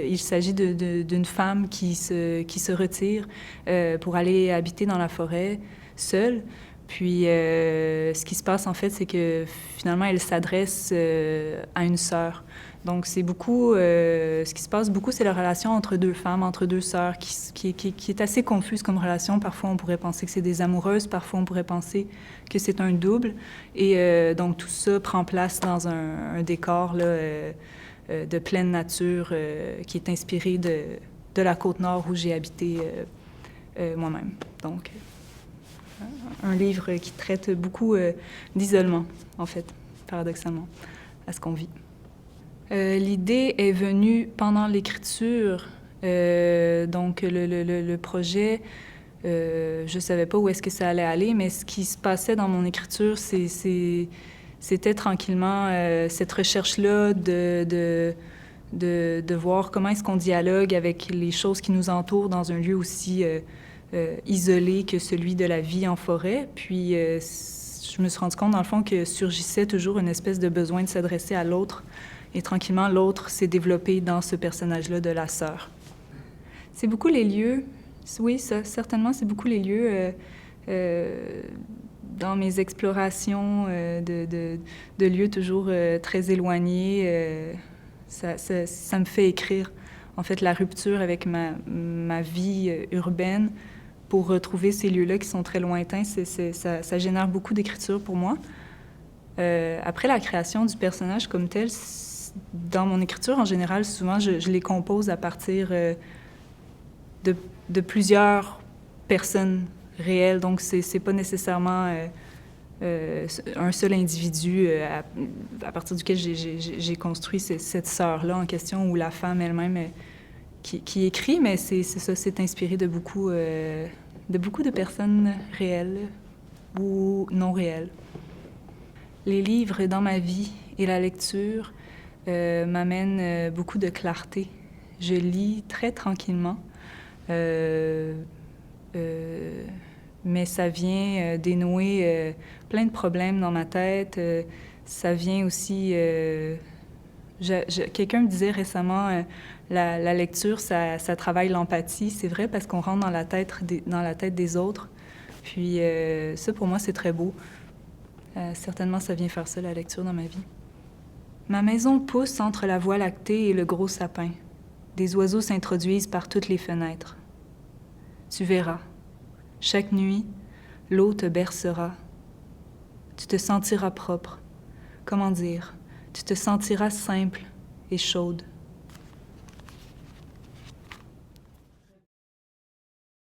il s'agit d'une femme qui se retire pour aller habiter dans la forêt seule. Puis, ce qui se passe, en fait, c'est que finalement, elle s'adresse à une sœur. Donc, c'est beaucoup... ce qui se passe beaucoup, c'est la relation entre deux femmes, entre deux sœurs, qui est assez confuse comme relation. Parfois, on pourrait penser que c'est des amoureuses. Parfois, on pourrait penser que c'est un double. Et donc, tout ça prend place dans un décor là, de pleine nature qui est inspiré de la Côte-Nord où j'ai habité moi-même. Donc... un livre qui traite beaucoup d'isolement, en fait, paradoxalement, à ce qu'on vit. L'idée est venue pendant l'écriture. Donc, le projet, je ne savais pas où est-ce que ça allait aller, mais ce qui se passait dans mon écriture, c'était tranquillement cette recherche-là de voir comment est-ce qu'on dialogue avec les choses qui nous entourent dans un lieu aussi... isolé que celui de la vie en forêt. Puis, je me suis rendu compte, dans le fond, que surgissait toujours une espèce de besoin de s'adresser à l'autre. Et tranquillement, l'autre s'est développé dans ce personnage-là de la sœur. C'est beaucoup les lieux. Oui, ça, certainement, c'est beaucoup les lieux dans mes explorations de lieux toujours très éloignés. Ça me fait écrire. En fait, la rupture avec ma vie urbaine pour retrouver ces lieux-là qui sont très lointains, ça génère beaucoup d'écriture pour moi. Après la création du personnage comme tel, dans mon écriture, en général, souvent, je les compose à partir de plusieurs personnes réelles. Donc, c'est pas nécessairement un seul individu à partir duquel j'ai construit cette sœur-là en question, ou la femme elle-même qui écrit, mais c'est ça, c'est inspiré de beaucoup de personnes réelles ou non réelles. Les livres dans ma vie et la lecture m'amènent beaucoup de clarté. Je lis très tranquillement, mais ça vient dénouer plein de problèmes dans ma tête. Ça vient aussi... quelqu'un me disait récemment, la lecture, ça travaille l'empathie. C'est vrai parce qu'on rentre dans la tête des autres. Puis ça, pour moi, c'est très beau. Certainement, ça vient faire ça, la lecture, dans ma vie. Ma maison pousse entre la voie lactée et le gros sapin. Des oiseaux s'introduisent par toutes les fenêtres. Tu verras. Chaque nuit, l'eau te bercera. Tu te sentiras propre. Comment dire? Tu te sentiras simple et chaude.